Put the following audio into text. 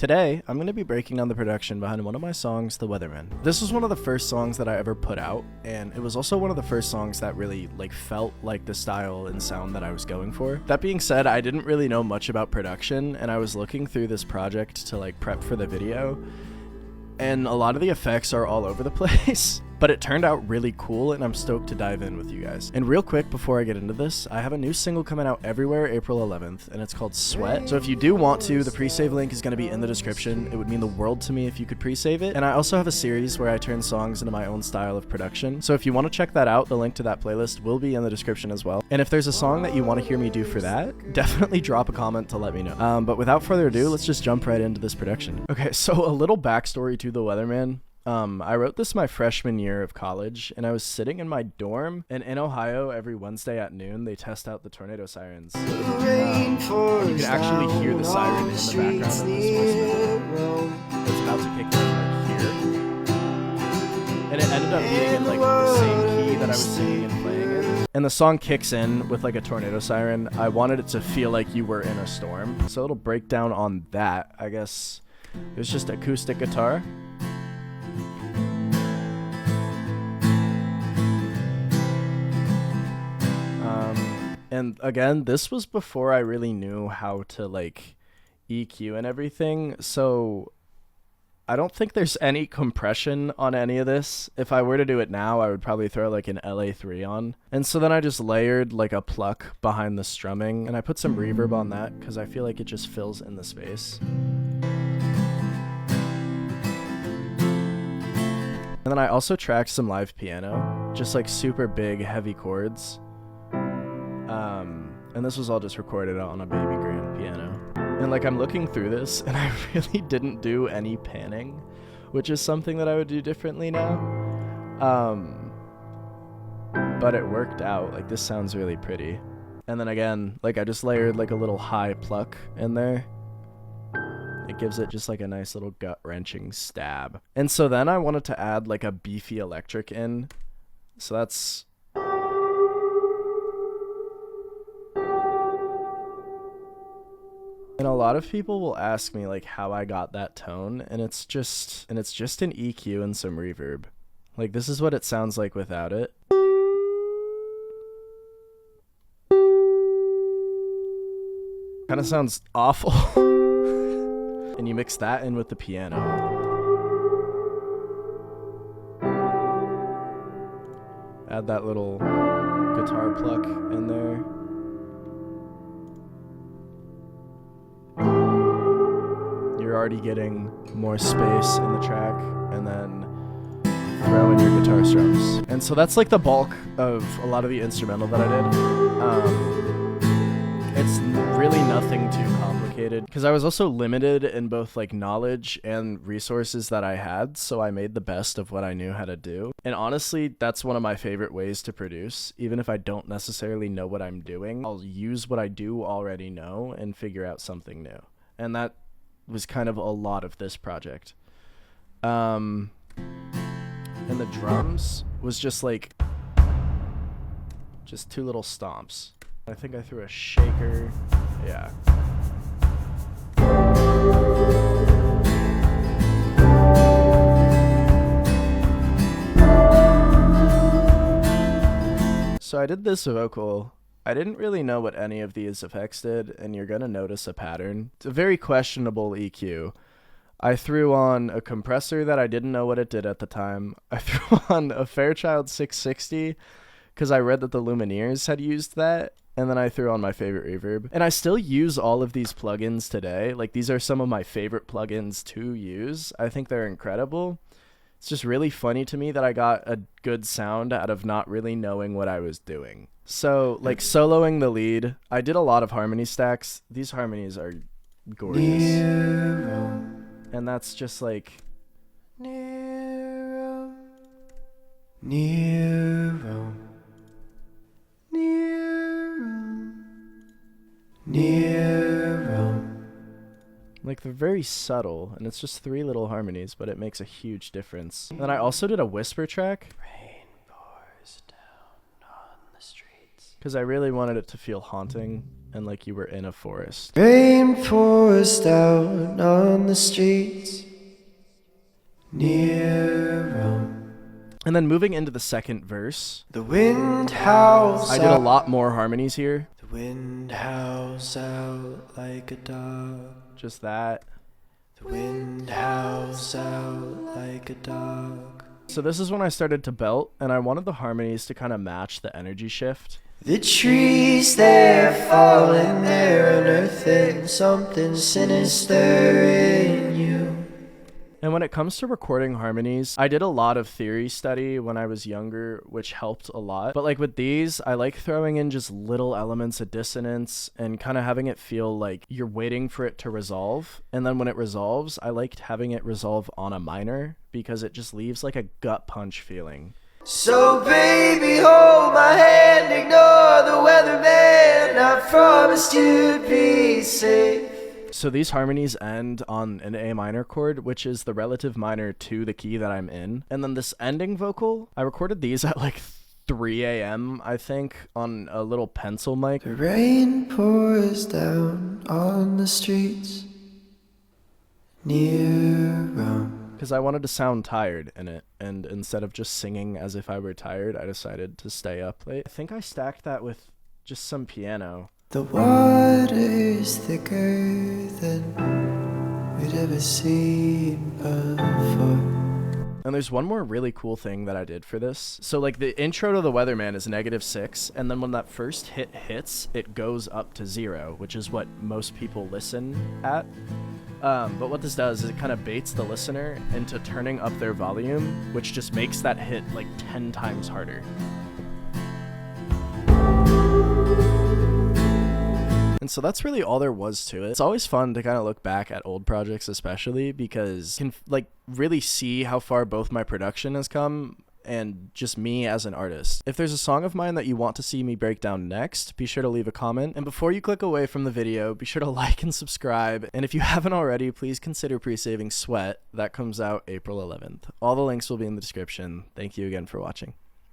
Today, I'm going to be breaking down the production behind one of my songs, The Weatherman. This was one of the first songs that I ever put out, and it was also one of the first songs that really felt like the style and sound that I was going for. That being said, I didn't really know much about production, and I was looking through this project to prep for the video, and a lot of the effects are all over the place. But it turned out really cool, and I'm stoked to dive in with you guys. And real quick, before I get into this, I have a new single coming out everywhere April 11th, and it's called Sweat. So if you do want to, the pre-save link is going to be in the description. It would mean the world to me if you could pre-save it. And I also have a series where I turn songs into my own style of production. So if you want to check that out, the link to that playlist will be in the description as well. And if there's a song that you want to hear me do for that, definitely drop a comment to let me know. But without further ado, let's just jump right into this production. Okay, so a little backstory to The Weatherman. I wrote this my freshman year of college, and I was sitting in my dorm, and in Ohio, every Wednesday at noon, they test out the tornado sirens. You can actually hear the siren in the background of this voice. It's about to kick in right here. And it ended up being in the same key that I was singing and playing in. And the song kicks in with a tornado siren. I wanted it to feel like you were in a storm. So it'll break down on that. I guess it was just acoustic guitar. And again, this was before I really knew how to EQ and everything, so I don't think there's any compression on any of this. If I were to do it now, I would probably throw an LA3 on. And so then I just layered a pluck behind the strumming, and I put some reverb on that because I feel like it just fills in the space. And then I also tracked some live piano, just super big, heavy chords. And this was all just recorded on a baby grand piano. And I'm looking through this, and I really didn't do any panning, which is something that I would do differently now. But it worked out. This sounds really pretty. And then again, I just layered a little high pluck in there. It gives it just a nice little gut-wrenching stab. And so then I wanted to add a beefy electric in. So that's... And a lot of people will ask me how I got that tone, and it's just an EQ and some reverb. This is what it sounds like without it. Kind of sounds awful. And you mix that in with the piano. Add that little guitar pluck in there. You're already getting more space in the track, and then throw in your guitar strums. And so that's the bulk of a lot of the instrumental that I did. It's really nothing too complicated, because I was also limited in both knowledge and resources that I had, so I made the best of what I knew how to do. And honestly, that's one of my favorite ways to produce. Even if I don't necessarily know what I'm doing, I'll use what I do already know and figure out something new. And that was kind of a lot of this project. And the drums was just two little stomps. I think I threw a shaker. Yeah. So I did this vocal. I didn't really know what any of these effects did, and you're gonna notice a pattern. It's a very questionable EQ. I threw on a compressor that I didn't know what it did at the time. I threw on a Fairchild 660 because I read that the Lumineers had used that, and then I threw on my favorite reverb. And I still use all of these plugins today. These are some of my favorite plugins to use. I think they're incredible. It's just really funny to me that I got a good sound out of not really knowing what I was doing. So, soloing the lead, I did a lot of harmony stacks. These harmonies are gorgeous. And that's just Nero, Nero, Nero, Nero. they're very subtle, and it's just 3 little harmonies, but it makes a huge difference. And then I also did a whisper track. Rain pours down on the streets. because I really wanted it to feel haunting and like you were in a forest. Rain pours down on the streets near Rome. And then moving into the second verse, The wind howls I did a out. lot more harmonies here. The wind howls out like a dog. Just that. The wind howls out like a dog. So this is when I started to belt, and I wanted the harmonies to kind of match the energy shift. The trees, they're falling, they're unearthing something sinister in you. And when it comes to recording harmonies, I did a lot of theory study when I was younger, which helped a lot. But like with these, I like throwing in just little elements of dissonance and kind of having it feel like you're waiting for it to resolve. And then when it resolves, I liked having it resolve on a minor because it just leaves like a gut punch feeling. So baby, hold my hand, ignore the weatherman. I promised you'd be safe. So these harmonies end on an A minor chord, which is the relative minor to the key that I'm in. And then this ending vocal, I recorded these at like 3 a.m., I think, on a little pencil mic. The rain pours down on the streets near Rome. Because I wanted to sound tired in it, and instead of just singing as if I were tired, I decided to stay up late. I think I stacked that with just some piano. The water's thicker than we'd ever seen before. And there's one more really cool thing that I did for this. So like the intro to the Weatherman is -6, and then when that first hit hits, it goes up to 0, which is what most people listen at. But what this does is it kind of baits the listener into turning up their volume, which just makes that hit like 10 times harder. And so that's really all there was to it. It's always fun to kind of look back at old projects, especially because you can like really see how far both my production has come and just me as an artist. If there's a song of mine that you want to see me break down next, be sure to leave a comment. And before you click away from the video, be sure to like and subscribe. And if you haven't already, please consider pre-saving Sweat. That comes out April 11th. All the links will be in the description. Thank you again for watching.